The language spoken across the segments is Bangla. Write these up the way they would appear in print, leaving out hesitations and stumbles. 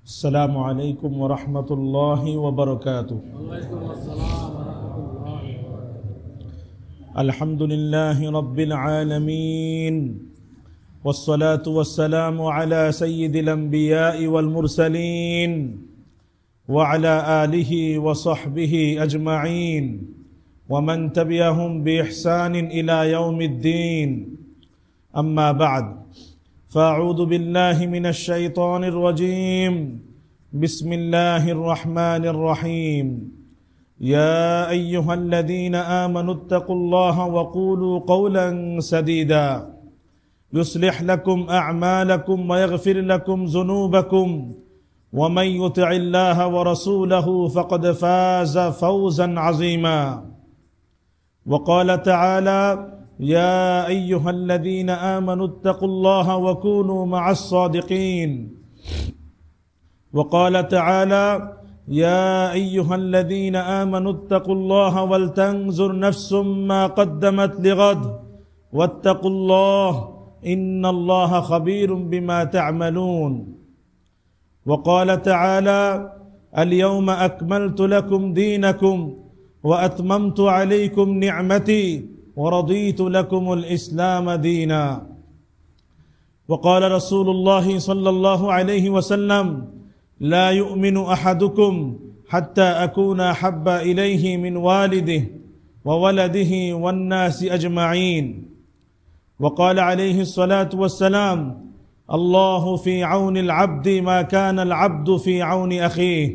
السلام عليكم ورحمة الله وبركاته. الحمد لله رب العالمين، والصلاة والسلام على سيد الأنبياء والمرسلين وعلى آله وصحبه أجمعين ومن تبعهم بإحسان إلى يوم الدين. أما بعد، فأعوذ بالله من الشيطان الرجيم. بسم الله الرحمن الرحيم. يا أيها الذين آمنوا اتقوا الله وقولوا قولا سديدا يصلح لكم أعمالكم ويغفر لكم ذنوبكم ومن يطع الله ورسوله فقد فاز فوزا عظيما. وقال تعالى: يا أيها الذين آمنوا اتقوا الله وكونوا مع الصادقين. وقال تعالى: يا أيها الذين آمنوا اتقوا الله ولتنظر نفس ما قدمت لغد واتقوا الله إن الله خبير بما تعملون. وقال تعالى: اليوم أكملت لكم دينكم وأتممت عليكم نعمتي ورضيت لكم الإسلام دينا. وقال رسول الله صلى الله عليه وسلم: لا يؤمن أحدكم حتى أكون أحب إليه من والده وولده والناس أجمعين. وقال عليه الصلاة والسلام: الله في عون العبد ما كان العبد في عون أخيه.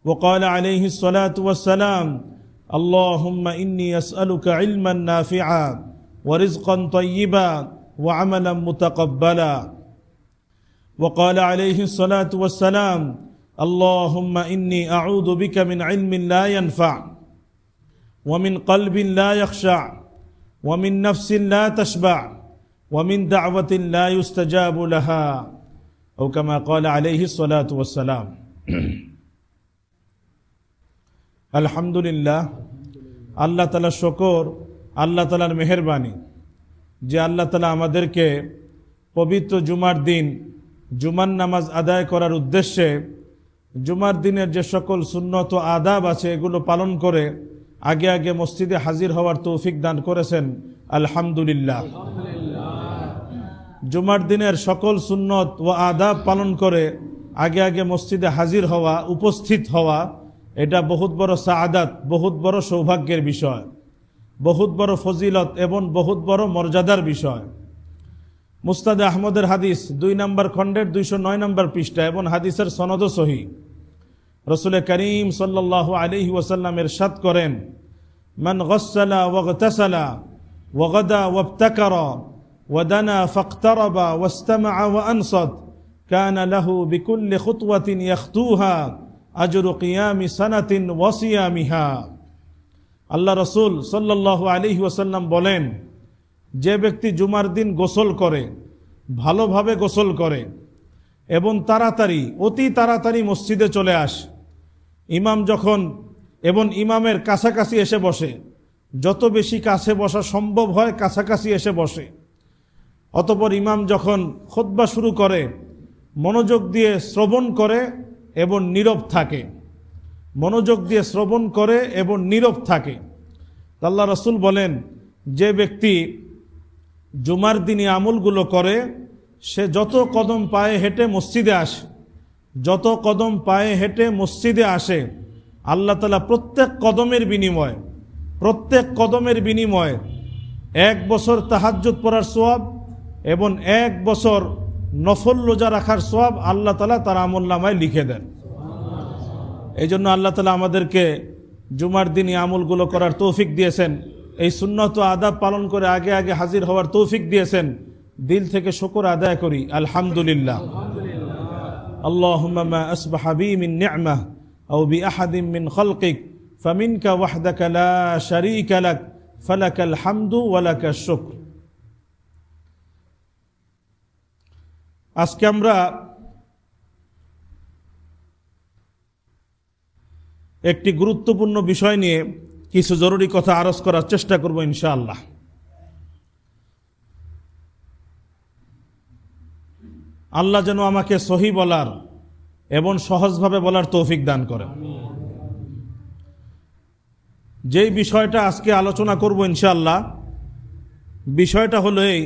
وقال عليه الصلاة والسلام: اللهم إني أسألك علما نافعا ورزقا طيبا وعملا متقبلا. وقال عليه الصلاة والسلام: اللهم إني أعوذ بك من علم لا ينفع ومن قلب لا يخشع ومن نفس لا تشبع ومن دعوة لا يستجاب لها، أو كما قال عليه الصلاة والسلام. আলহামদুলিল্লাহ, আল্লাহ তাআলা শুকর, আল্লাহ তাআলার মেহেরবানি যে আল্লাহ তাআলা আমাদেরকে পবিত্র জুমার দিন জুমার নামাজ আদায় করার উদ্দেশ্যে জুমার দিনের যে সকল সুন্নত ও আদাব আছে এগুলো পালন করে আগে আগে মসজিদে হাজির হওয়ার তৌফিক দান করেছেন। আলহামদুলিল্লাহ। জুমার দিনের সকল সুন্নত ও আদাব পালন করে আগে আগে মসজিদে হাজির হওয়া, উপস্থিত হওয়া, এটা বহুত বড় সাআদাত, বহুত বড় সৌভাগ্যের বিষয়, বহুত বড় ফজিলত এবং বহুত বড় মর্যাদার বিষয়। মুস্তাদে আহমদের হাদিস 2 নম্বর খণ্ডের 209 নম্বর পৃষ্ঠা এবং হাদিসের সনদ সহিহ। রাসূল করিম সাল্লাল্লাহু আলাইহি ওয়াসাল্লাম ইরশাদ করেন: মান গাসসালা ওয়াগতাসালা ওয়াগাদা ওয়াবতাকারা ওয়াদানা ফাকতারাবা ওয়াস্তামাআ ওয়াআনসাত কানা লাহু বিকুল্লি খুতওয়াতিন ইয়াখতুহা আজরু কিয়ামি সানাতিন ওয়া সিয়ামিহা। আল্লাহ রাসূল সাল্লাল্লাহু আলাইহি ওয়াসাল্লাম বলেন, যে ব্যক্তি জুমার দিন গোসল করে, ভালোভাবে গোসল করে এবং তাড়াতাড়ি, অতি তাড়াতাড়ি মসজিদে চলে আসে, ইমাম যখন এবং ইমামের কাছাকাছি এসে বসে, যত বেশি কাছে বসা সম্ভব হয় কাছাকাছি এসে বসে, অতঃপর ইমাম যখন খুতবা শুরু করে মনোযোগ দিয়ে শ্রবণ করে এবং নীরব থাকে, মনোযোগ দিয়ে শ্রবণ করে এবং নীরব থাকে। আল্লাহ রাসূল বলেন, যে ব্যক্তি জুমার দিনে আমলগুলো করে সে যত কদম পায়ে হেঁটে মসজিদে আসে, যত কদম পায়ে হেঁটে মসজিদে আসে, আল্লাহ তাআলা প্রত্যেক কদমের বিনিময়ে 1 বছর তাহাজ্জুদ পড়ার সওয়াব এবং 1 বছর নফল রোজা রাখার সওয়াব আল্লাহ তাআলা তার আমলনামায় লিখে দেন। এই জন্য আল্লাহ তাআলা আমাদেরকে জুমার দিনে আমলগুলো করার তৌফিক দিয়েছেন, এই সুন্নত ও আদাব পালন করে আগে আগে হাজির হওয়ার তৌফিক দিয়েছেন। দিল থেকে শুকর আদায় করি, আলহামদুলিল্লাহ। আল্লাহুম্মা মা আসবাহা বি মিন নি'মাহ আও বি আহাদিন মিন খালকিক ফামিনকা ওয়াহদাকা লা শারীকা লাক ফালাকাল হামদু ওয়া লাকাশ শুকর। আজকে আমরা একটি গুরুত্বপূর্ণ বিষয় নিয়ে কিছু জরুরি কথা আরজ করার চেষ্টা করব ইনশাআল্লাহ। আল্লাহ যেন আমাকে সহি বলার এবং সহজভাবে বলার তৌফিক দান করেন। যেই বিষয়টা আজকে আলোচনা করব ইনশাআল্লাহ, বিষয়টা হলো এই,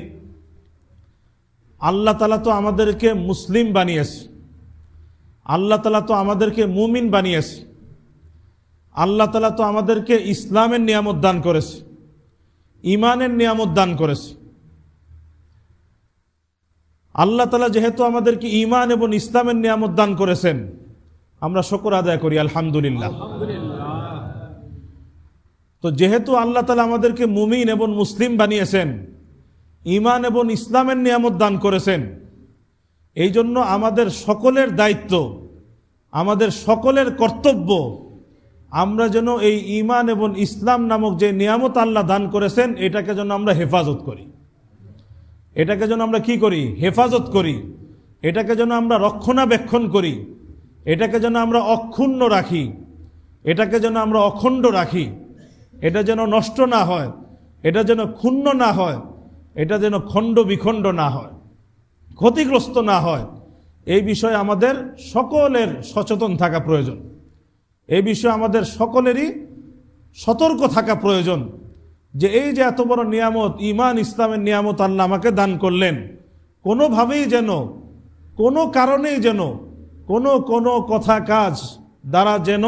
আল্লাহ তাআলা তো আমাদেরকে মুসলিম বানিয়েছে, আল্লাহ তাআলা তো আমাদেরকে মুমিন বানিয়েছে, আল্লাহ তাআলা তো আমাদেরকে ইসলামের নিয়ামত দান করেছে, ঈমানের নিয়ামত দান করেছে। আল্লাহ তাআলা যেহেতু আমাদেরকে ঈমান এবং ইসলামের নিয়ামত দান করেছেন, আমরা শুকর আদায় করি আলহামদুলিল্লাহ। তো যেহেতু আল্লাহ তাআলা আমাদেরকে মুমিন এবং মুসলিম বানিয়েছেন, ঈমান এবং ইসলামের নিয়ামত দান করেছেন, এই জন্য আমাদের সকলের দায়িত্ব, আমাদের সকলের কর্তব্য, আমরা যেন এই ঈমান এবং ইসলাম নামক যে নিয়ামত আল্লাহ দান করেছেন এটাকে যেন আমরা হেফাজত করি, এটাকে যেন আমরা কি করি? হেফাজত করি, এটাকে যেন আমরা রক্ষণাবেক্ষণ করি, এটাকে যেন আমরা অক্ষুণ্ণ রাখি, এটাকে যেন আমরা অখণ্ড রাখি, এটা যেন নষ্ট না হয়, এটা যেন ক্ষুণ্ণ না হয়, এটা যেন খণ্ড বিখণ্ড না হয়, ক্ষতিগ্রস্ত না হয়। এই বিষয়ে আমাদের সকলের সচেতন থাকা প্রয়োজন, এই বিষয়ে আমাদের সকলেরই সতর্ক থাকা প্রয়োজন যে এই যে এত বড় নিয়ামত, ঈমান ইসলামের নিয়ামত আল্লাহ আমাকে দান করলেন, কোনোভাবেই যেন, কোনো কারণেই যেন, কোনো কথা কাজ দ্বারা যেন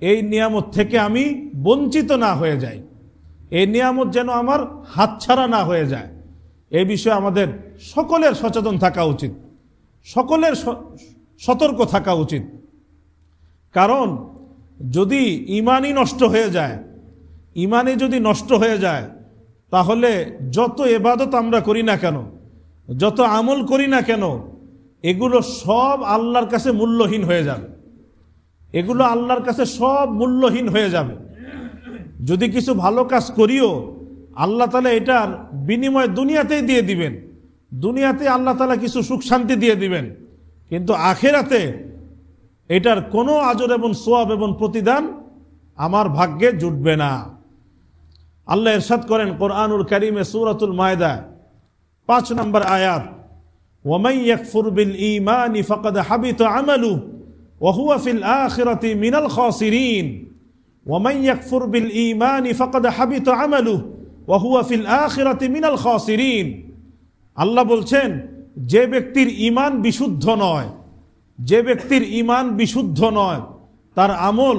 এই নিয়ামত থেকে আমি বঞ্চিত না হয়ে যাই, এই নিয়ামত যেন আমার হাতছাড়া না হয়ে যায়। এই বিষয়ে আমাদের সকলের সচেতন থাকা উচিত, সকলের সতর্ক থাকা উচিত। কারণ যদি ঈমানই নষ্ট হয়ে যায়, ঈমানই যদি নষ্ট হয়ে যায়, তাহলে যত ইবাদত আমরা করি না কেন, যত আমল করি না কেন, এগুলো সব আল্লাহর কাছে মূল্যহীন হয়ে যাবে, এগুলো আল্লাহর কাছে সব মূল্যহীন হয়ে যাবে। যদি কিছু ভালো কাজ করিও, আল্লাহ তাআলা এটার বিনিময় দুনিয়াতেই দিয়ে দিবেন, দুনিয়াতে আল্লাহ তাআলা কিছু সুখ শান্তি দিয়ে দিবেন, কিন্তু আখিরাতে এটার কোনো আজর এবং সওয়াব এবং প্রতিদান আমার ভাগ্যে জুটবে না। আল্লাহ ইরশাদ করেন কোরআনুল কারীমে সূরাতুল মায়দা 5 নম্বর আয়াত, ওয়ামান ইয়াকফুর বিল ঈমানি ফাকাদ হাবিতা আমালুহু ওয়া হুয়া ফিল আখিরাতি মিনাল খাসিরিন। ওয়ামান ইয়াকফুর বিল ঈমানি ফাকাদ হাবিতা আমালুহু ওয়া হুয়া ফিল আখিরাতি মিনাল খাসিরিন। আল্লাহ বলছেন, যে ব্যক্তির ঈমান বিশুদ্ধ নয়, যে ব্যক্তির ঈমান বিশুদ্ধ নয়, তার আমল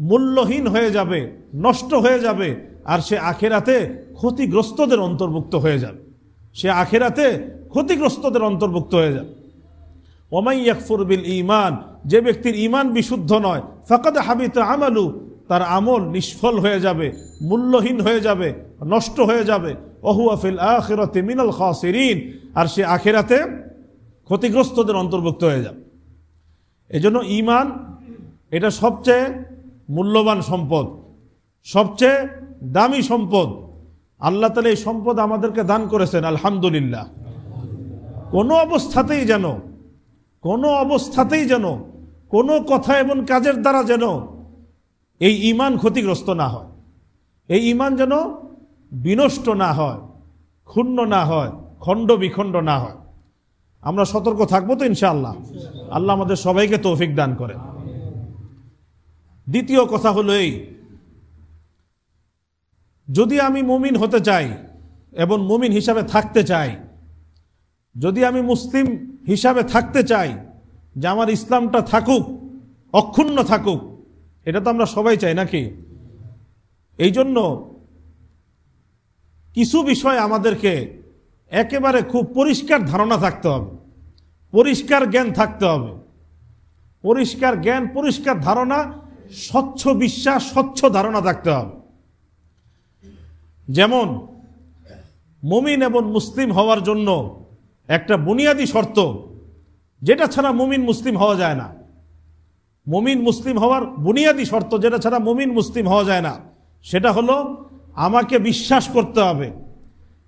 মূল্যহীন হয়ে যাবে, নষ্ট হয়ে যাবে, আর সে আখিরাতে ক্ষতিগ্রস্তদের অন্তর্ভুক্ত হয়ে যাবে, সে আখিরাতে ক্ষতিগ্রস্তদের অন্তর্ভুক্ত হয়ে যাবে। ওয়ামান ইয়াকফুর বিল ঈমান, যে ব্যক্তির ঈমান বিশুদ্ধ নয়, ফাকাদ হাবিতা আমালু, তার আমল নিষ্ফল হয়ে যাবে, মূল্যহীন হয়ে যাবে, নষ্ট হয়ে যাবে। ওয়া হুয়া ফিল আখিরাতি মিনাল খাসিরিন, আর সে আখিরাতে ক্ষতিগ্রস্তদের অন্তর্ভুক্ত হয়ে যাবে। এজন্য ঈমান এটা সবচেয়ে মূল্যবান সম্পদ, সবচেয়ে দামি সম্পদ। আল্লাহ তাআলা এই সম্পদ আমাদেরকে দান করেছেন আলহামদুলিল্লাহ। কোনো অবস্থাতেই যেন, কোনো অবস্থাতেই যেন, কোনো কথা এবং কাজের দ্বারা যেন এই ঈমান ক্ষতিগ্রস্ত না হয়, এই ঈমান যেন বিনষ্ট না হয়, ক্ষুণ্ণ না হয়, খণ্ড বিখণ্ড না হয়। আমরা সতর্ক থাকবো তো ইনশাআল্লাহ। আল্লাহ আমাদের সবাইকে তৌফিক দান করেন। দ্বিতীয় কথা হলো এই, যদি আমি মুমিন হতে চাই এবং মুমিন হিসাবে থাকতে চাই, যদি আমি মুসলিম হিসাবে থাকতে চাই, যে আমার ইসলামটা থাকুক, অক্ষুণ্ণ থাকুক, এটা তো আমরা সবাই চাই নাকি? এই জন্য কিছু বিষয় আমাদেরকে একেবারে খুব পরিষ্কার ধারণা থাকতে হবে, পরিষ্কার জ্ঞান থাকতে হবে, পরিষ্কার জ্ঞান, পরিষ্কার ধারণা, স্বচ্ছ বিশ্বাস, স্বচ্ছ ধারণা থাকতে হবে। যেমন মুমিন এবং মুসলিম হওয়ার জন্য একটা বুনিয়াদী শর্ত, যেটা ছাড়া মুমিন মুসলিম হওয়া যায় না, মুমিন মুসলিম হওয়ার বুনিয়াদী শর্ত যেটা ছাড়া মুমিন মুসলিম হওয়া যায় না, সেটা হলো আমাকে বিশ্বাস করতে হবে,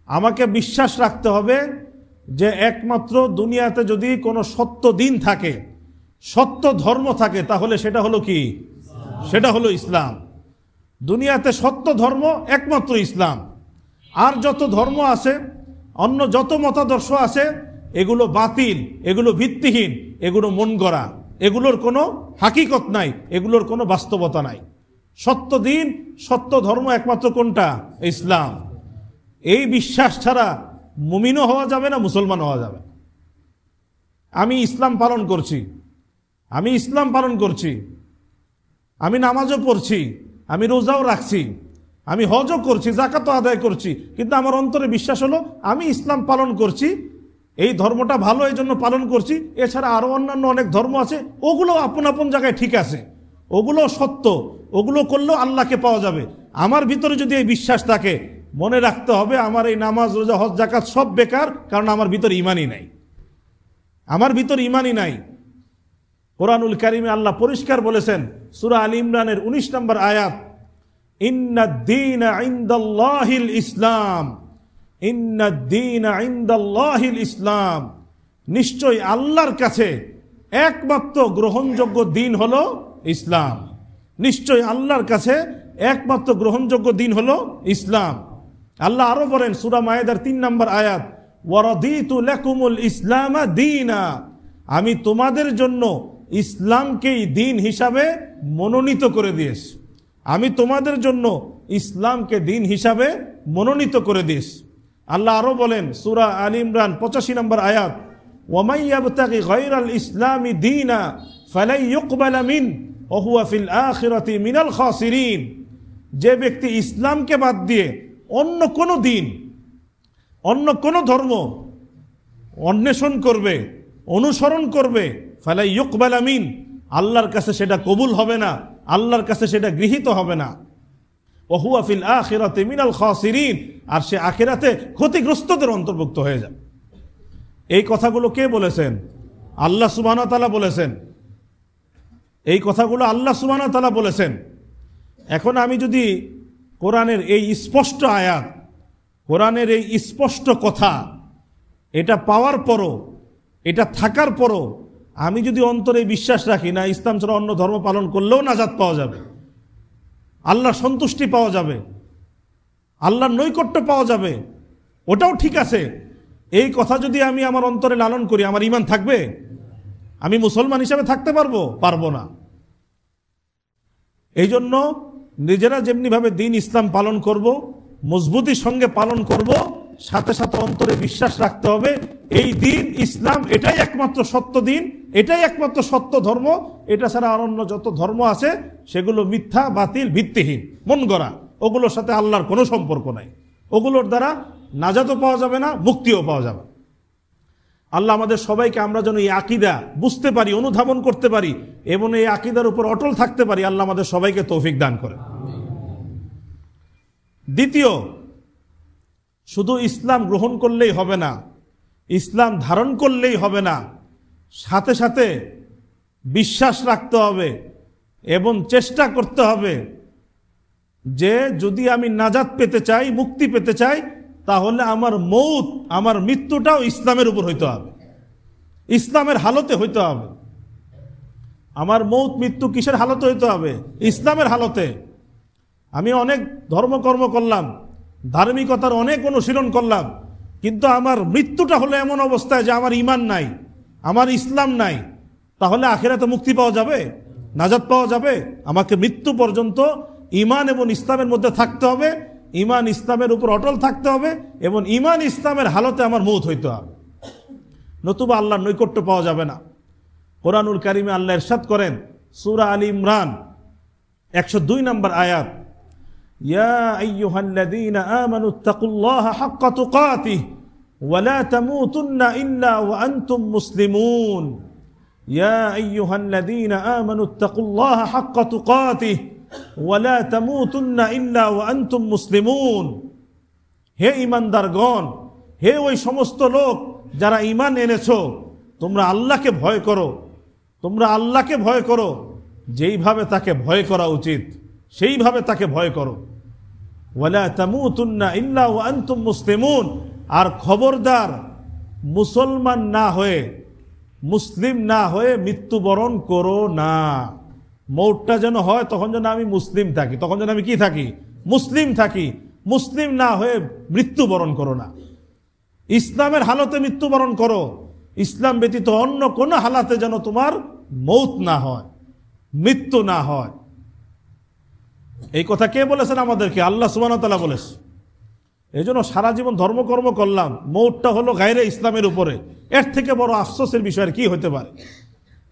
আমাকে বিশ্বাস রাখতে হবে যে একমাত্র দুনিয়াতে যদি কোনো সত্য দিন থাকে, সত্য ধর্ম থাকে, তাহলে সেটা হলো কি? সেটা হলো ইসলাম। দুনিয়াতে সত্য ধর্ম একমাত্র ইসলাম। আর যত ধর্ম আছে, অন্য যত মতাদর্শ আছে, এগুলো বাতিল, এগুলো ভিত্তিহীন, এগুলো মন গড়া, এগুলোর কোনো হাকিকত নাই, এগুলোর কোনো বাস্তবতা নাই। সত্য দিন, সত্য ধর্ম একমাত্র কোনটা? ইসলাম। এই বিশ্বাস ছাড়া মুমিনও হওয়া যাবে না, মুসলমান হওয়া যাবে। আমি ইসলাম পালন করছি, আমি ইসলাম পালন করছি, আমি নামাজও পড়ছি, আমি রোজাও রাখছি, আমি হজও করছি, যাকাতও আদায় করছি, কিন্তু আমার অন্তরে বিশ্বাস হলো আমি ইসলাম পালন করছি, এই ধর্মটা ভালো এই জন্য পালন করছি। এছাড়া আরো অন্যান্য অনেক ধর্ম আছে, ওগুলো আপন আপন জায়গায় ঠিক আছে, ওগুলো সত্য, ওগুলো করলেও আল্লাহকে পাওয়া যাবে। আমার ভিতরে যদি এই বিশ্বাস থাকে, মনে রাখতে হবে আমার এই নামাজ, রোজা, হজ, যাকাত সব বেকার, কারণ আমার ভিতরে ঈমানই নাই, আমার ভিতরে ঈমানই নাই। কোরআনুল কারীমে আল্লাহ পরিষ্কার বলেছেন, সূরা আলী ইমরানের 19 নম্বর আয়াত, ইন্নাদ-দীনা ইনদাল্লাহিল ইসলাম, ইন্নাদ-দীনা ইনদাল্লাহিল ইসলাম, নিশ্চয় আল্লাহর কাছে একমাত্র গ্রহণযোগ্য দিন হলো ইসলাম। নিশ্চয় আল্লাহর কাছে একমাত্র গ্রহণযোগ্য দিন হলো ইসলাম। আল্লাহ আরো বলেন সূরা মায়েদার 3 নম্বর আয়াত, ওয়ারাদিতু লাকুমুল ইসলামা দীনা, আমি তোমাদের জন্য ইসলামকেই দিন হিসাবে মনোনীত করে দিয়েছি, আমি তোমাদের জন্য ইসলামকে দিন হিসাবে মনোনীত করে দিয়েছি। আল্লাহ আরো বলেন সূরা আলী ইমরান 85 নম্বর আয়াত, ওয়ামান ইয়াবতাগি গায়রাল ইসলামি দীনা ফালাই ইউকবালা মিন ওয়া হুয়া ফিল আখিরাতি মিনাল খাসিরিন, যে ব্যক্তি ইসলামকে বাদ দিয়ে অন্য কোনো দিন, অন্য কোনো ধর্ম অন্বেষণ করবে, অনুসরণ করবে, ফালাই ইউকবালা মিন, আল্লাহর কাছে সেটা কবুল হবে না, আল্লাহর কাছে সেটা গৃহীত হবে না। ওয়া হুয়া ফিল আখিরাতি মিনাল খাসিরিন, আর সে আখিরাতে ক্ষতিগ্রস্তদের অন্তর্ভুক্ত হয়ে যাবে। এই কথাগুলো কে বলেছেন? আল্লাহ সুবহানাহু ওয়া তাআলা বলেছেন। এই কথাগুলো আল্লাহ সুবহানাহু ওয়া তাআলা বলেছেন। এখন আমি যদি কোরআনের এই স্পষ্ট আয়াত, কোরআনের এই স্পষ্ট কথা, এটা পাওয়ার পরও, এটা থাকার পরও আমি যদি অন্তরে বিশ্বাস রাখি না ইসলাম ছাড়া অন্য ধর্ম পালন করলেও নাজাত পাওয়া যাবে, আল্লাহর সন্তুষ্টি পাওয়া যাবে, আল্লাহর নৈকট্য পাওয়া যাবে, ওটাও ঠিক আছে, এই কথা যদি আমি আমার অন্তরে লালন করি, আমার ঈমান থাকবে? আমি মুসলমান হিসেবে থাকতে পারবো? পারবো না। এই জন্য নিজেরা যেমনিভাবে দিন ইসলাম পালন করব, মজবুতির সঙ্গে পালন করব, সাথে সাথে অন্তরে বিশ্বাস রাখতে হবে এই দিন ইসলাম এটাই একমাত্র সত্য দিন, এটাই একমাত্র সত্য ধর্ম, এটা ছাড়া আর অন্য যত ধর্ম আছে সেগুলো মিথ্যা, বাতিল, ভিত্তিহীন, মন গড়া, ওগুলোর সাথে আল্লাহর কোনো সম্পর্ক নাই, ওগুলোর দ্বারা নাজাতও পাওয়া যাবে না, মুক্তিও পাওয়া যাবে। আল্লাহ আমাদের সবাইকে, আমরা যেন এই আকীদা বুঝতে পারি, অনুধাবন করতে পারি এবং এই আকীদার উপর অটল থাকতে পারি, আল্লাহ আমাদের সবাইকে তৌফিক দান করে। দ্বিতীয়, শুধু ইসলাম গ্রহণ করলেই হবে না, ইসলাম ধারণ করলেই হবে না, সাথে সাথে বিশ্বাস রাখতে হবে এবং চেষ্টা করতে হবে যে যদি আমি নাজাত পেতে চাই, মুক্তি পেতে চাই, তাহলে আমার মৌত, আমার মৃত্যুটাও ইসলামের উপর হইতে হবে, ইসলামের হালতে হইতে হবে। আমার মৌত, মৃত্যু কিসের হালতে হইতে হবে? ইসলামের হালতে। আমি অনেক ধর্মকর্ম করলাম, ধার্মিকতার অনেক অনুশীলন করলাম, কিন্তু আমার মৃত্যুটা হলো এমন অবস্থায় যে আমার ঈমান নাই, আমার ইসলাম নাই, তাহলে আখিরাতে মুক্তি পাওয়া যাবে? নাজাত পাওয়া যাবে? আমাকে মৃত্যু পর্যন্ত ঈমান এবং ইসলামের মধ্যে থাকতে হবে, ঈমান ইসলামের উপর অটল থাকতে হবে এবং ঈমান ইসলামের হালতে আমার মৌত হইতে হবে, নতুবা আল্লাহর নৈকট্য পাওয়া যাবে না। কোরআনুল কারীমে আল্লাহ ইরশাদ করেন সূরা আলী ইমরান 102 নম্বর আয়াত, ইয়া আইয়ুহাল্লাযীনা আমানুত্তাকুল্লাহা হাক্কা তুকাতিহি ওয়া লা তামুতুন্না ইল্লা ওয়া আনতুম মুসলিমুন। ইয়া আইয়ুহাল্লাযীনা আমানুত্তাকুল্লাহা হাক্কা তুকাতিহি ওয়া লা তামুতুন্না ইল্লা ওয়া আনতুম মুসলিমুন। হে ঈমানদারগণ, হে ওই সমস্ত লোক যারা ঈমান এনেছো, তোমরা আল্লাহকে ভয় করো, তোমরা আল্লাহকে ভয় করো, যেইভাবে তাকে ভয় করা উচিত সেইভাবে তাকে ভয় করো। ওয়ালা তামুতুন্না ইল্লা ওয়া আনতুম মুসলিমুন, আর খবরদার মুসলমান না হয়ে, মুসলিম না হয়ে মৃত্যুবরণ করো না। মৌতটা যেন হয় তখন যেন আমি মুসলিম থাকি, তখন যেন আমি কি থাকি? মুসলিম থাকি। মুসলিম না হয়ে মৃত্যুবরণ করো না। ইসলামের হালতে মৃত্যুবরণ করো, ইসলাম ব্যতীত অন্য কোন হালাতে যেন তোমার মৌত না হয়, মৃত্যু না হয়। এই কথা কে বলেছেন আমাদেরকে? আল্লাহ সুবহানাহু ওয়া তাআলা বলেছেন। এই জন্য সারা জীবন ধর্মকর্ম করলাম, মৌতটা হলো গায়রে ইসলামের উপরে। এর থেকে বড় আফসোসের বিষয় আর কি হতে পারে?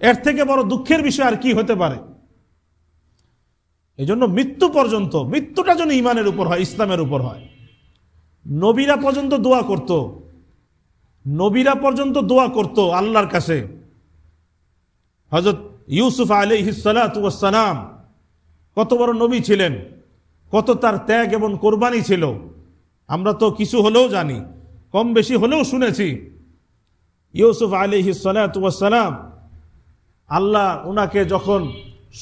এর থেকে বড় দুঃখের বিষয় আর কি হতে পারে? এই জন্য মৃত্যু পর্যন্ত, মৃত্যুটা যেন ইমানের উপর হয়, ইসলামের উপর হয়। নবীরা পর্যন্ত দোয়া করত, নবীরা পর্যন্ত দোয়া করত আল্লাহর কাছে। হযরত ইউসুফ আলাইহিস সালাতু ওয়াস সালাম কত বড় নবী ছিলেন, কত তার ত্যাগ এবং কোরবানি ছিল। আমরা তো কিছু হলেও জানি, কম বেশি হলেও শুনেছি। ইউসুফ আলাইহিস সালাতু ওয়াস সালাম, আল্লাহ উনাকে যখন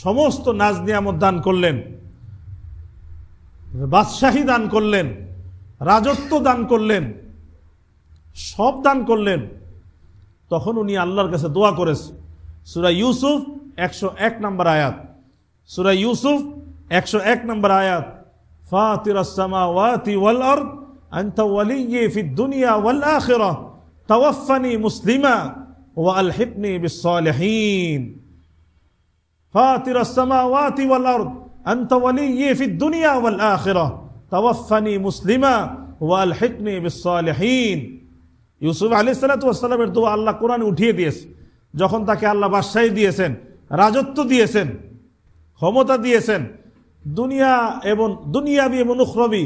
সমস্ত নাজ নিয়ামত দান করলেন, বাদশাহী দান করলেন, রাজত্ব দান করলেন, সব দান করলেন, তখন উনি আল্লাহর কাছে দোয়া করেছে। সূরা ইউসুফ 101 নম্বর আয়াত, সূরা ইউসুফ 101 নম্বর আয়াত, ফাতিরাস সামাওয়াতি ওয়াল আরদ আনতা ওয়ালিয়্যি ফিদ দুনিয়া ওয়াল আখিরাহ তাওয়াফফানি মুসলিমা ওয়া আলহিকনি বিস সালিহিন। ফাতিরাস সামাওয়াতি ওয়াল আরদ আনতা ওয়ালিয়্যি ফিদ দুনিয়া ওয়াল আখিরাহ তাওয়াফফানি মুসলিমা ওয়া আলহিকনি বিস সালিহিন। ইউসুফ আলাইহিস সালাতু ওয়াস সালামের দোয়া আল্লাহ কোরআনে উঠিয়ে দিয়েছে। যখন তাকে আল্লাহ বাদশাহী দিয়েছেন, রাজত্ব দিয়েছেন, ক্ষমতা দিয়েছেন, দুনিয়া এবং দুনিয়াবি এবং উখরাবি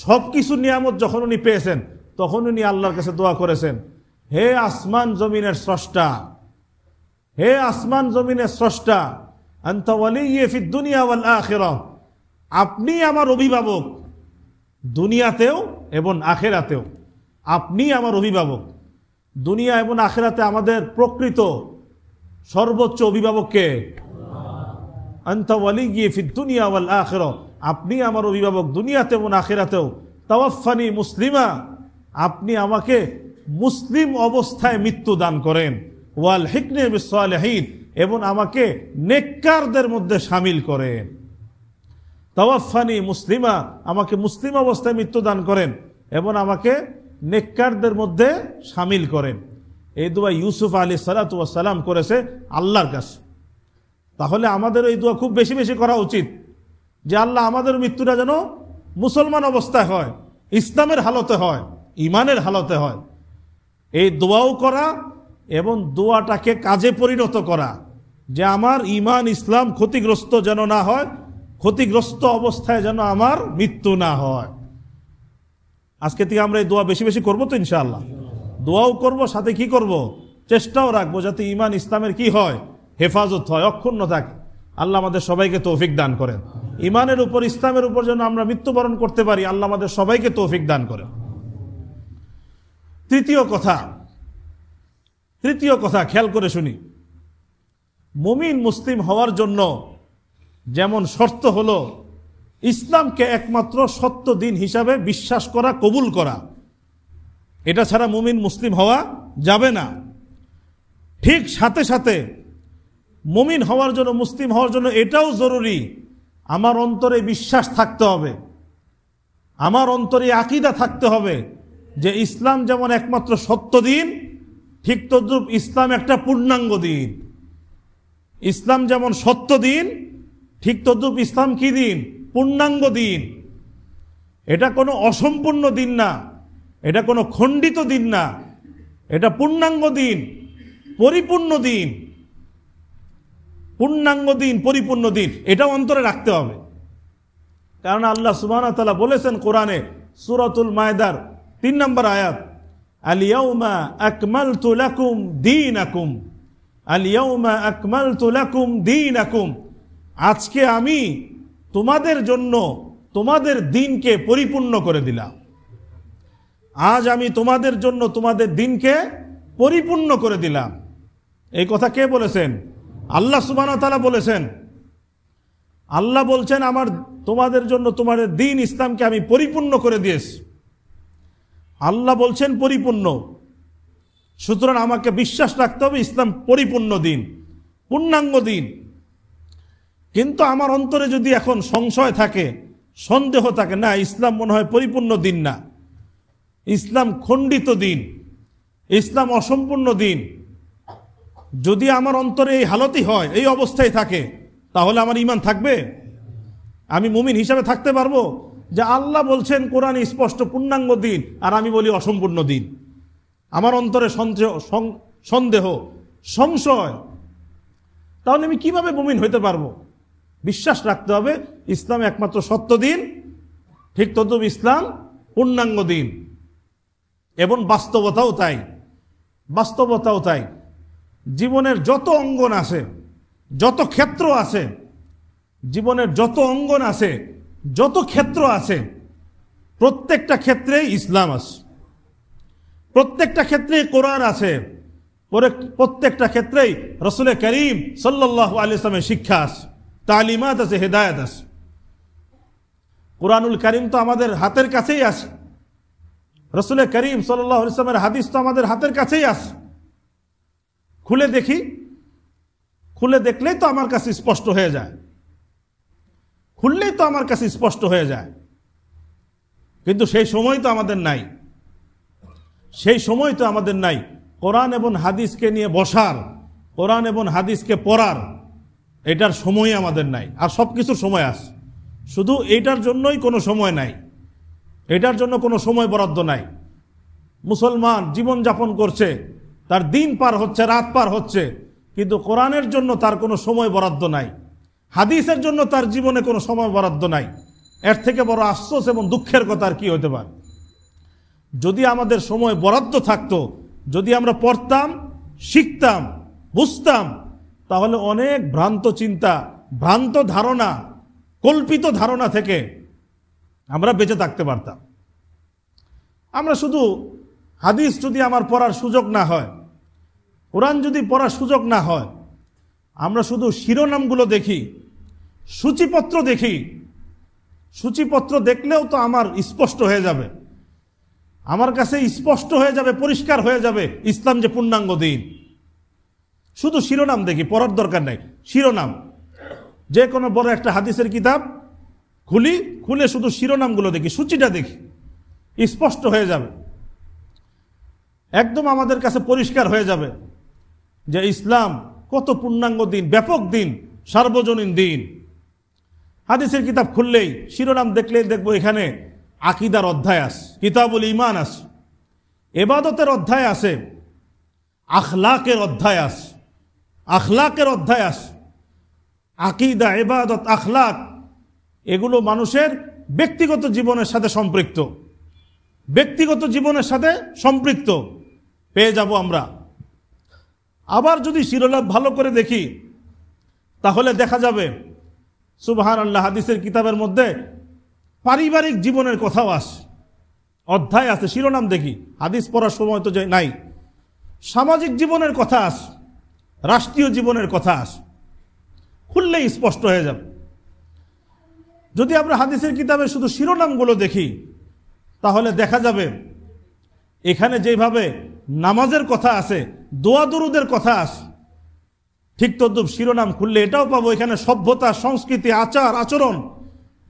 সবকিছু নিয়ামত যখন উনি পেয়েছেন, তখন উনি আল্লাহর কাছে দোয়া করেছেন, হে আসমান জমিনের স্রষ্টা, হে আসমান জমিনের স্রষ্টা, আনতা ওয়ালিয়্যি ফিদ দুনিয়া ওয়াল আখিরাহ, আপনি আমার অভিভাবক দুনিয়াতেও এবং আখিরাতেও, আপনি আমার অভিভাবক। দুনিয়া এবং আখিরাতে আমাদের প্রকৃত সর্বোচ্চ অভিভাবককে? আনতা ওয়ালিয়্যি ফিদ দুনিয়া ওয়াল আখিরাহ, আপনি আমার অভিভাবক দুনিয়াতে এবং আখিরাতেও। তাওয়াফফানি মুসলিমা, আপনি আমাকে মুসলিম অবস্থায় মৃত্যু দান করেন। ওয়াল হিকনি বিস সালিহিন, এবং আমাকে নেককারদের মধ্যে শামিল করেন। তাওয়াফফানি মুসলিমা, আমাকে মুসলিম অবস্থায় মৃত্যু দান করেন এবং আমাকে নেককারদের মধ্যে শামিল করেন। এই দোয়া ইউসুফ আলাইহিস সালাতু ওয়াস সালাম করেছে আল্লাহর কাছে। তাহলে আমাদের এই দোয়া খুব বেশি বেশি করা উচিত, যে আল্লাহ আমাদের মৃত্যুটা যেন মুসলমান অবস্থায় হয়, ইসলামের হালতে হয়, ইমানের হালতে হয়। এই দোয়াও করা এবং দোয়াটাকে কাজে পরিণত করা, যে আমার ইমান ইসলাম ক্ষতিগ্রস্ত যেন না হয়, ক্ষতিগ্রস্ত অবস্থায় যেন আমার মৃত্যু না হয়। আজকে থেকে আমরা এই দোয়া বেশি বেশি করবো তো ইনশাআল্লাহ। দোয়াও করব, সাথে কি করব? চেষ্টাও রাখবো যাতে ইমান ইসলামের কি হয়, হেফাজত হয়, অক্ষুণ্ণ থাকে। আল্লাহ আমাদের সবাইকে তৌফিক দান করেন। ইমানের উপর, ইসলামের উপর যেন আমরা মৃত্যুবরণ করতে পারি, আল্লাহ আমাদের সবাইকে তৌফিক দান করেন। তৃতীয় কথা খেয়াল করে শুনি। মুমিন মুসলিম হওয়ার জন্য যেমন শর্ত হলো ইসলামকে একমাত্র সত্য দিন হিসাবে বিশ্বাস করা, কবুল করা, এটা ছাড়া মুমিন মুসলিম হওয়া যাবে না। ঠিক সাথে সাথে মুমিন হওয়ার জন্য, মুসলিম হওয়ার জন্য এটাও জরুরি, আমার অন্তরে বিশ্বাস থাকতে হবে, আমার অন্তরে আকীদা থাকতে হবে যে ইসলাম যেমন একমাত্র সত্য দিন, ঠিক তদ্রূপ ইসলাম একটা পূর্ণাঙ্গ দিন। ইসলাম যেমন সত্য দিন, ঠিক তদ্রূপ ইসলাম কি দিন? পূর্ণাঙ্গ দিন। এটা কোনো অসম্পূর্ণ দিন না, এটা কোনো খণ্ডিত দিন না, এটা পূর্ণাঙ্গ দিন, পরিপূর্ণ দিন। পূর্ণাঙ্গ দিন, পরিপূর্ণ দিন, এটাও অন্তরে রাখতে হবে। কারণ আল্লাহ সুবহানাহু ওয়া তাআলা বলেছেন কোরআনে, সূরাতুল মায়েদার 3 নম্বর আয়াত, আল ইয়াউমা আকমালতু লাকুম দীনাকুম, আল ইয়াউমা আকমালতু লাকুম দীনাকুম, আজকে আমি তোমাদের জন্য তোমাদের দিনকে পরিপূর্ণ করে দিলাম। আজ আমি তোমাদের জন্য তোমাদের দিনকে পরিপূর্ণ করে দিলাম। এই কথা কে বলেছেন? আল্লাহ সুবহানাহু ওয়া তাআলা বলেছেন। আল্লাহ বলছেন আমার তোমাদের জন্য তোমাদের দিন ইসলামকে আমি পরিপূর্ণ করে দিয়েছি। আল্লাহ বলছেন পরিপূর্ণ, সুতরাং আমাকে বিশ্বাস রাখতে হবে ইসলাম পরিপূর্ণ দিন, পূর্ণাঙ্গ দিন। কিন্তু আমার অন্তরে যদি এখন সংশয় থাকে, সন্দেহ থাকে, না ইসলাম মনে হয় পরিপূর্ণ দিন না, ইসলাম খণ্ডিত দিন, ইসলাম অসম্পূর্ণ দিন, যদি আমার অন্তরে এই হালতই হয়, এই অবস্থায় থাকে, তাহলে আমার ঈমান থাকবে? আমি মুমিন হিসাবে থাকতে পারবো? যে আল্লাহ বলছেন কোরআনে স্পষ্ট পূর্ণাঙ্গ দিন, আর আমি বলি অসম্পূর্ণ দিন। আমার অন্তরে সন্দেহ, সংশয়, তাহলে আমি কিভাবে মুমিন হইতে পারবো? বিশ্বাস রাখতে হবে ইসলাম একমাত্র সত্য দিন, ঠিক তদ্রুপ ইসলাম পূর্ণাঙ্গ দিন। এবং বাস্তবতাও তাই, বাস্তবতাও তাই। জীবনের যত অঙ্গন আছে, যত ক্ষেত্র আছে, জীবনের যত অঙ্গন আছে, যত ক্ষেত্র আছে, প্রত্যেকটা ক্ষেত্রেই ইসলাম আছে, প্রত্যেকটা ক্ষেত্রেই কোরআন আছে, প্রত্যেকটা ক্ষেত্রেই রাসূল করিম সাল্লাল্লাহু আলাইহি ওয়াসাল্লামের শিক্ষা আছে, তালিমাত আছে, হেদায়েত আছে। কোরআনুল কারীম তো আমাদের হাতের কাছেই আছে, রাসূল করিম সাল্লাল্লাহু আলাইহি ওয়াসাল্লামের হাদিস তো আমাদের হাতের কাছেই আছে। খুলে দেখি, খুলে দেখলেই তো আমার কাছে স্পষ্ট হয়ে যায়, খুললেই তো আমার কাছে স্পষ্ট হয়ে যায়। কিন্তু সেই সময় তো আমাদের নাই, সেই সময় তো আমাদের নাই কোরআন এবং হাদিসকে নিয়ে বসার, কোরআন এবং হাদিসকে পড়ার, এটার সময় আমাদের নাই। আর সব কিছুর সময় আছে, শুধু এইটার জন্যই কোনো সময় নাই, এটার জন্য কোনো সময় বরাদ্দ নাই। মুসলমান জীবন যাপন করছে, তার দিন পার হচ্ছে, রাত পার হচ্ছে, কিন্তু কোরআনের জন্য তার কোনো সময় বরাদ্দ নাই, হাদিসের জন্য তার জীবনে কোনো সময় বরাদ্দ নাই। এর থেকে বড় আফসোস এবং দুঃখের কথা আর কি হতে পারে? যদি আমাদের সময় বরাদ্দ থাকতো, যদি আমরা পড়তাম, শিখতাম, বুঝতাম, তাহলে অনেক ভ্রান্ত চিন্তা, ভ্রান্ত ধারণা, কল্পিত ধারণা থেকে আমরা বেঁচে থাকতে পারতাম। আমরা শুধু হাদিস যদি আমার পড়ার সুযোগ না হয়, কোরআন যদি পড়ার সুযোগ না হয়, আমরা শুধু শিরোনামগুলো দেখি, সূচিপত্র দেখি, সূচিপত্র দেখলেও তো আমার স্পষ্ট হয়ে যাবে, আমার কাছে স্পষ্ট হয়ে যাবে, পরিষ্কার হয়ে যাবে ইসলাম যে পূর্ণাঙ্গ দিন। শুধু শিরোনাম দেখি, পড়ার দরকার নাই, শিরোনাম। যে কোনো বড় একটা হাদিসের কিতাব খুলি, খুলে শুধু শিরোনামগুলো দেখি, সূচিটা দেখি, স্পষ্ট হয়ে যাবে, একদম আমাদের কাছে পরিষ্কার হয়ে যাবে যে ইসলাম কত পূর্ণাঙ্গ দিন, ব্যাপক দিন, সার্বজনীন দিন। হাদিসের কিতাব খুললেই, শিরোনাম দেখলেই দেখবো এখানে আকীদার অধ্যায় আছে, কিতাবুল ঈমান আছে, ইবাদতের অধ্যায় আছে, আখলাকের অধ্যায় আছে, আখলাকের অধ্যায় আছে। আকীদা, ইবাদত, আখলাক এগুলো মানুষের ব্যক্তিগত জীবনের সাথে সম্পৃক্ত, ব্যক্তিগত জীবনের সাথে সম্পৃক্ত পেয়ে যাব আমরা। আবার যদি শিরোনাম ভালো করে দেখি, তাহলে দেখা যাবে সুবহানাল্লাহ, হাদিসের কিতাবের মধ্যে পারিবারিক জীবনের কথাও আছে, অধ্যায় আছে। শিরোনাম দেখি, হাদিস পড়ার সময় তো নাই। সামাজিক জীবনের কথা আছে, রাষ্ট্রীয় জীবনের কথা আছে, খুললেই স্পষ্ট হয়ে যাবে। যদি আমরা হাদিসের কিতাবে শুধু শিরোনামগুলো দেখি, তাহলে দেখা যাবে এখানে যেভাবে নামাজের কথা আছে, দোয়া দরুদের কথা আছে, ঠিক তদ্রুপ শিরোনাম খুললে এটাও পাবো এখানে সভ্যতা, সংস্কৃতি, আচার আচরণ,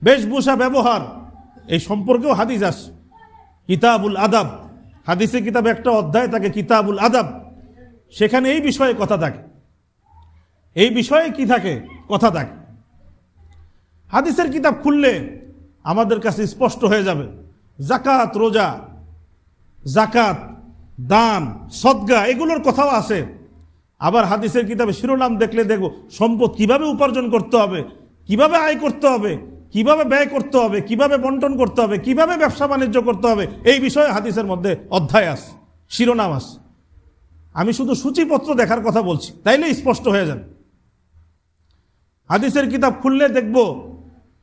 বেশভূষা, ব্যবহার, এই সম্পর্কেও হাদিস আছে। কিতাবুল আদাব, হাদিসের কিতাবে একটা অধ্যায় থাকে কিতাবুল আদাব, সেখানে এই বিষয়ে কথা থাকে, এই বিষয়ে কি থাকে, কথা থাকে। হাদিসের কিতাব খুললে আমাদের কাছে স্পষ্ট হয়ে যাবে যাকাত, রোজা, যাকাত, দান, সদকা এগুলোর কথাও আছে। আবার হাদিসের কিতাবে শিরোনাম দেখলে দেখব সম্পদ কিভাবে উপার্জন করতে হবে, কিভাবে আয় করতে হবে, কিভাবে ব্যয় করতে হবে, কিভাবে বন্টন করতে হবে, কিভাবে ব্যবসা বাণিজ্য করতে হবে, এই বিষয়ে হাদিসের মধ্যে অধ্যায় আছে, শিরোনাম আছে। আমি শুধু সূচিপত্র দেখার কথা বলছি, তাইলে স্পষ্ট হয়ে যাবে। হাদিসের কিতাব খুললে দেখব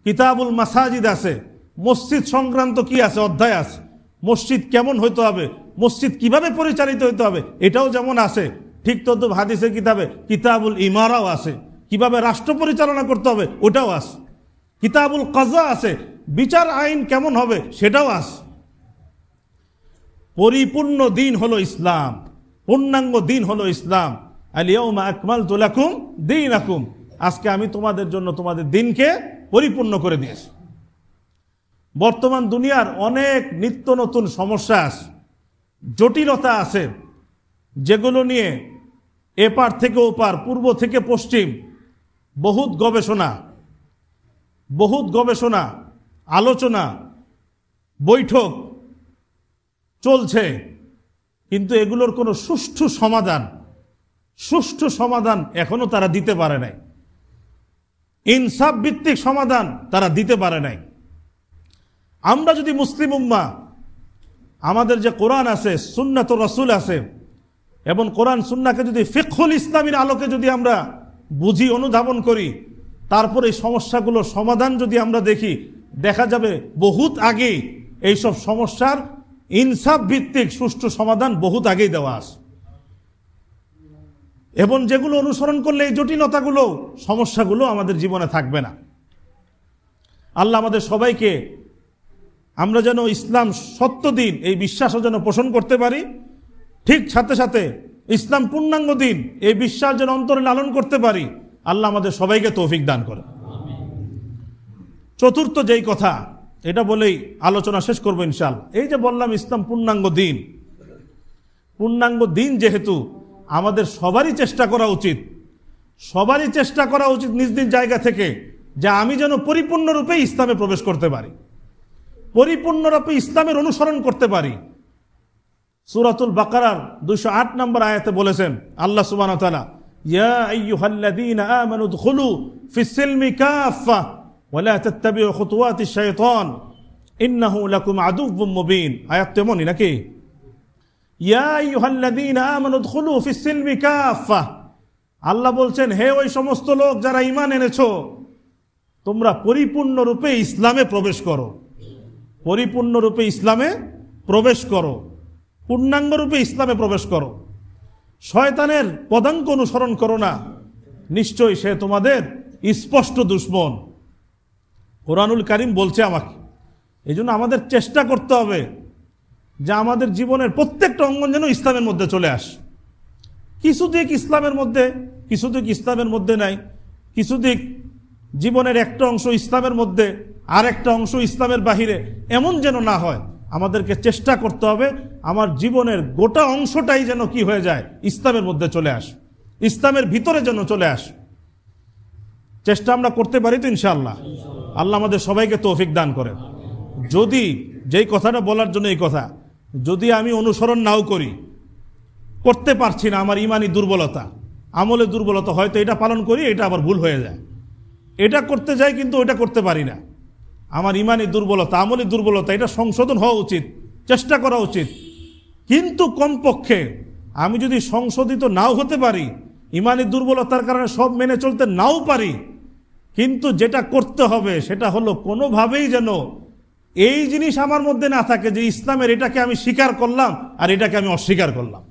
কিতাবুল মাসাজিদ আছে, মসজিদ সংক্রান্ত কি আছে, অধ্যায় আছে। মসজিদ কেমন হইতে হবে, মসজিদ কিভাবে পরিচালিত হইতে হবে, এটাও যেমন আছে, ঠিক তদ্রুপ হাদিসের কিতাবে কিতাবুল ইমারাও আছে, কিভাবে রাষ্ট্র পরিচালনা করতে হবে ওটাও আছে। কিতাবুল কাজা আছে, বিচার আইন কেমন হবে সেটাও আছে। পরিপূর্ণ দিন হলো ইসলাম, পূর্ণাঙ্গ দিন হলো ইসলাম। আল ইয়াউমা আকমালতু লাকুম দীনাকুম, আজকে আমি তোমাদের জন্য তোমাদের দিনকে পরিপূর্ণ করে দিয়েছি। বর্তমান দুনিয়ার অনেক নিত্য নতুন সমস্যা আছে, জটিলতা আছে, যেগুলো নিয়ে এপার থেকে ওপার, পূর্ব থেকে পশ্চিম বহুত গবেষণা, আলোচনা, বৈঠক চলছে, কিন্তু এগুলোর কোনো সুষ্ঠু সমাধান এখনো তারা দিতে পারে নাই। ইনসাফ ভিত্তিক সমাধান তারা দিতে পারে নাই। আমরা যদি মুসলিম উম্মাহ আমাদের যে কোরআন আছে, সুন্নাত রাসূল আছে, এবং কোরআন সুন্নাহকে যদি ফিকহুল ইসলামের আলোকে যদি আমরা বুঝি, অনুধাবন করি, তারপর এই সমস্যাগুলোর সমাধান যদি আমরা দেখি, দেখা যাবে বহুত আগেই এইসব সমস্যার ইনসাফ ভিত্তিক সুষ্ঠু সমাধান বহুত আগেই দেওয়া আছে, এবং যেগুলো অনুসরণ করলে এই জটিলতাগুলো, সমস্যাগুলো আমাদের জীবনে থাকবে না। আল্লাহ আমাদের সবাইকে আমরা যেন ইসলাম সত্য দিন এই বিশ্বাসও যেন পোষণ করতে পারি, ঠিক সাথে সাথে ইসলাম পূর্ণাঙ্গ দিন এই বিশ্বাস যেন অন্তরে লালন করতে পারি। আল্লাহ আমাদের সবাইকে তৌফিক দান করে। চতুর্থ যেই কথা, এটা বলেই আলোচনা শেষ করবো ইনশাআল্লাহ। এই যে বললাম ইসলাম পূর্ণাঙ্গ দিন, যেহেতু আমাদের সবারই চেষ্টা করা উচিত নিজ নিজ জায়গা থেকে, যে আমি যেন পরিপূর্ণরূপে ইসলামে প্রবেশ করতে পারি, পরিপূর্ণরূপে ইসলামের অনুসরণ করতে পারি। সূরাতুল বাকারার 208 নম্বর আয়াতে বলেছেন আল্লাহ সুবহানাহু ওয়া তাআলা, ইয়া আইয়ুহাল্লাযীনা আমানু উদখুলু ফিস-সিলমি কাফা ওয়া লা তাত্তাবিউ খুতুওয়াতিশ শাইতান ইন্নাহু লাকুম আদুউম মুবিন। আয়াত তেমনই নাকি? ইয়া আইয়ুহাল্লাযীনা আমানু উদখুলু ফিস-সিলমি কাফা, আল্লাহ বলছেন, হে ওই সমস্ত লোক যারা ঈমান এনেছো, তোমরা পরিপূর্ণরূপে ইসলামে প্রবেশ করো, পরিপূর্ণরূপে ইসলামে প্রবেশ করো, পূর্ণাঙ্গরূপে ইসলামে প্রবেশ করো। শয়তানের পদাঙ্ক অনুসরণ করো না, নিশ্চয়ই সে তোমাদের স্পষ্ট দুশমন। কোরআনুল কারীম বলছে আমাকে, এই জন্য আমাদের চেষ্টা করতে হবে যে আমাদের জীবনের প্রত্যেকটা অঙ্গন যেন ইসলামের মধ্যে চলে আসে। কিছু দিক ইসলামের মধ্যে, কিছু দিক ইসলামের মধ্যে নাই, কিছু দিক জীবনের একটা অংশ ইসলামের মধ্যে, আর একটা অংশ ইসলামের বাহিরে, এমন যেন না হয়। আমাদেরকে চেষ্টা করতে হবে আমার জীবনের গোটা অংশটাই যেন কি হয়ে যায়, ইসলামের মধ্যে চলে আসে, ইসলামের ভিতরে যেন চলে আসে। চেষ্টা আমরা করতে পারি তো ইনশাআল্লাহ। আল্লাহ আমাদের সবাইকে তৌফিক দান করেন। যদি যেই কথাটা বলার জন্য এই কথা, যদি আমি অনুসরণ নাও করি, করতে পারছি না, আমার ইমানি দুর্বলতা, আমলে দুর্বলতা, হয়তো এটা পালন করি, এটা আবার ভুল হয়ে যায়, এটা করতে যাই কিন্তু ওটা করতে পারি না, আমার ইমানি দুর্বলতা, আমলি দুর্বলতা, এটা সংশোধন হওয়া উচিত, চেষ্টা করা উচিত। কিন্তু কমপক্ষে আমি যদি সংশোধিত নাও হতে পারি, ইমানি দুর্বলতার কারণে সব মেনে চলতে নাও পারি, কিন্তু যেটা করতে হবে সেটা হলো কোনোভাবেই যেন এই জিনিস আমার মধ্যে না থাকে যে ইসলামের এটাকে আমি স্বীকার করলাম আর এটাকে আমি অস্বীকার করলাম।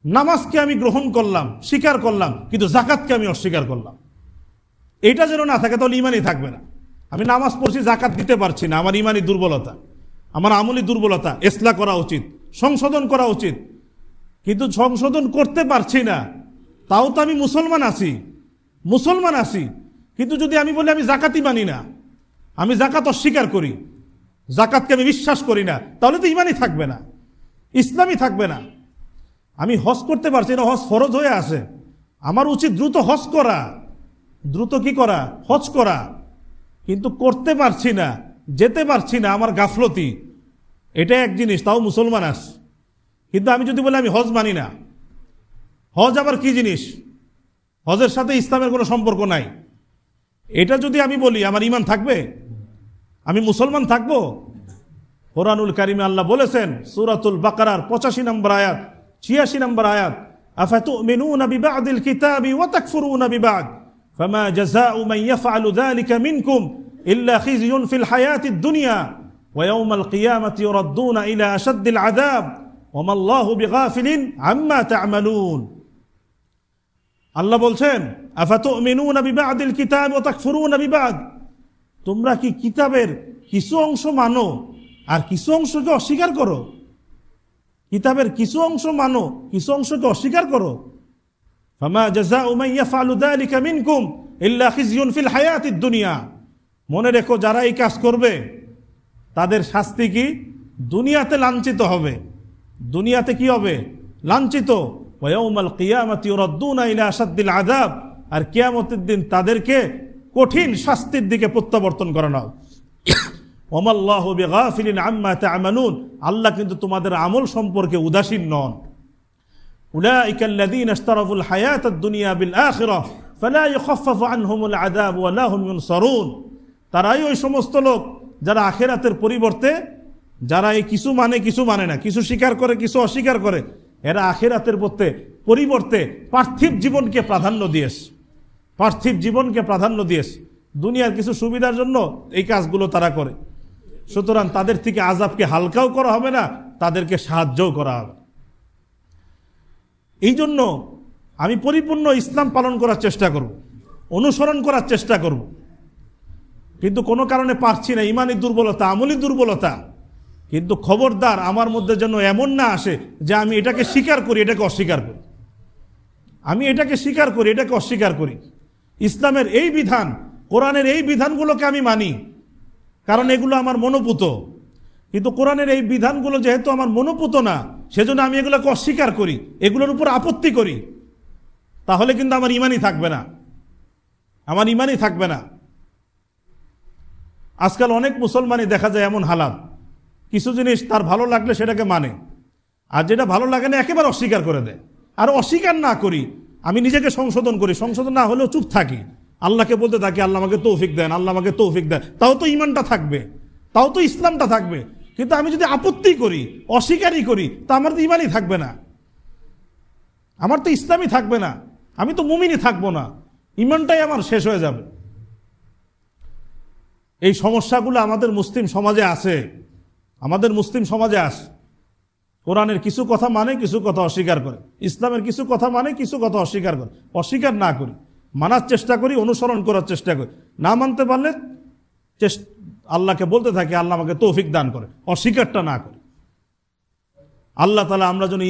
নামাজকে আমি গ্রহণ করলাম, স্বীকার করলাম, কিন্তু যাকাতকে আমি অস্বীকার করলাম, এটা যেন না থাকে, তাহলে ইমানই থাকবে না। আমি নামাজ পড়ছি, যাকাত দিতে পারছি না, আমার ইমানি দুর্বলতা, আমার আমলি দুর্বলতা, ইসলাহ করা উচিত, সংশোধন করা উচিত, কিন্তু সংশোধন করতে পারছি না, তাও তো আমি মুসলমান আছি। কিন্তু যদি আমি বলি আমি যাকাতই মানি না, আমি যাকাত অস্বীকার করি, যাকাতকে আমি বিশ্বাস করি না, তাহলে তো ইমানই থাকবে না, ইসলামই থাকবে না। আমি হজ করতে পারছি না, হজ ফরজ হয়ে আছে, আমার উচিত দ্রুত হজ করা, দ্রুত কি করা, হজ করা, কিন্তু করতে পারছি না, যেতে পারছি না, আমার গাফলতি, এটা এক জিনিস, তাও মুসলমান আছে। কিন্তু আমি যদি বলি আমি হজ মানি না, হজ আবার কি জিনিস, হজের সাথে ইসলামের কোনো সম্পর্ক নাই, এটা যদি আমি বলি, আমার ঈমান থাকবে, আমি মুসলমান থাকবো? কোরআনুল কারীমে আল্লাহ বলেছেন সূরাতুল বাকারার 85 নম্বর আয়াত, 86 নম্বর আয়াত, আফাতুমিনুনা বিবাদিল কিতাবি ওয়া তাকফুরুনা বিবাদ ফামা জাযাউ মান ইয়াফআলু যালিকা মিনকুম ইল্লা খিzyun ফিল হায়াতিদ দুনিয়া ওয়া ইয়াওমাল কিয়ামাতি ইউরাদ্দুনা ইলা আশাদ্দিল আযাব ওয়া মাল্লাহু বিগাফিলিন আম্মা তা'মালুন। আল্লাহ বলছেন আফাতুমিনুনা বিবাদিল কিতাবি ওয়া তাকফুরুনা বিবাদ, তোমরা কি কিতাবের কিছু অংশ মানো আর কিছু অংশকে অস্বীকার করো? কিতাবের কিছু অংশ মানো, কিছু অংশকে অস্বীকার করো। ফামা জাযাউ মান ইয়াফআলু যালিকা মিনকুম ইল্লা খিzyun ফিল হায়াতিদ দুনিয়া, মনে রেখো যারা এই কাজ করবে তাদের শাস্তি কি, দুনিয়াতে লাঞ্ছিত হবে, দুনিয়াতে কি হবে, লাঞ্ছিত। ওয়া ইয়াউমাল কিয়ামাতি ইউরাদ্দুনা ইলা আশাদ্দিল আযাব, আর কিয়ামতের দিন তাদেরকে কঠিন শাস্তির দিকে প্রত্যাবর্তন করানো হবে। ওয়ামাল্লাহু বিগাফিলিন আম্মা তা'মালুন, আল্লাহ কিন্তু তোমাদের আমল সম্পর্কে উদাসীন নন। উলাইকাল্লাযীনা ইশতারাফুল হায়াতাদ দুনিয়া বিল আখিরাহ ফালা ইউখাফফাফু আনহুমুল আযাব ওয়া লা হুম ইউনসারুন, তারাই ওই সমস্ত লোক যারা আখিরাতের পরিবর্তে, যারা এই কিছু মানে কিছু মানে না, কিছু স্বীকার করে কিছু অস্বীকার করে, এরা আখিরাতের পরিবর্তে পার্থিব জীবনকে প্রাধান্য দিয়েছে, পার্থিব জীবনকে প্রাধান্য দিয়েছে। দুনিয়ার কিছু সুবিধার জন্য এই কাজগুলো তারা করে। সুতরাং তাদের থেকে আযাবকে হালকাও করা হবে না, তাদেরকে সাহায্যও করা হবে। এই জন্য আমি পরিপূর্ণ ইসলাম পালন করার চেষ্টা করব, অনুসরণ করার চেষ্টা করব, কিন্তু কোনো কারণে পারছি না, ইমানি দুর্বলতা, আমলি দুর্বলতা। কিন্তু খবরদার আমার মধ্যে যেন এমন না আসে যে আমি এটাকে স্বীকার করি, এটাকে অস্বীকার করি, আমি এটাকে স্বীকার করি, এটাকে অস্বীকার করি। ইসলামের এই বিধান, কোরআনের এই বিধানগুলোকে আমি মানি, কারণ এগুলো আমার মনোপুত। কিন্তু কোরআনের এই বিধানগুলো যেহেতু আমার মনোপুত না, সেজন্য আমি এগুলোকে অস্বীকার করি, এগুলোর উপর আপত্তি করি, তাহলে কিন্তু আমার ইমানই থাকবে না, আমার ইমানই থাকবে না। আজকাল অনেক মুসলমানই দেখা যায় এমন হালাত, কিছু জিনিস তার ভালো লাগলে সেটাকে মানে, আর যেটা ভালো লাগে না একেবারে অস্বীকার করে দেয়। আর অস্বীকার না করি, আমি নিজেকে সংশোধন করি, সংশোধন না হলেও চুপ থাকি, আল্লাহকে বলতে থাকি আল্লাহ আমাকে তৌফিক দেন, আল্লাহ আমাকে তৌফিক দেন, তাও তো ইমানটা থাকবে, তাও তো ইসলামটা থাকবে। কিন্তু আমি যদি আপত্তি করি, অস্বীকারই করি, তা আমার তো ইমানই থাকবে না, আমার তো ইসলামই থাকবে না, আমি তো মুমিনই থাকবো না, ইমানটাই আমার শেষ হয়ে যাবে। এই সমস্যাগুলো আমাদের মুসলিম সমাজে আছে, আমাদের মুসলিম সমাজে আছে। কোরআনের কিছু কথা মানে, কিছু কথা অস্বীকার করে, ইসলামের কিছু কথা মানে, কিছু কথা অস্বীকার করে। অস্বীকার না করি, মানার চেষ্টা করি, অনুসরণ করার চেষ্টা করি। না মানতে পারলে আল্লাহকে বলতে থাকি আল্লাহ আমাকে তৌফিক দান করে, অস্বীকারটা না করি। আল্লাহ তাআলা আমরা যেন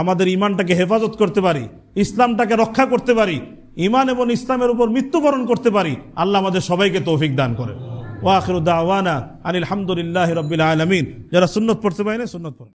আমাদের ইমানটাকে হেফাজত করতে পারি, ইসলামটাকে রক্ষা করতে পারি, ইমান এবং ইসলামের উপর মৃত্যুবরণ করতে পারি, আল্লাহ আমাদের সবাইকে তৌফিক দান করে। ওয়া আখিরু দাওয়ানা আনিল হামদুলিল্লাহি রাব্বিল আলামিন। যারা সুন্নাত পড়তে পারে না সুন্নাত পড়ে।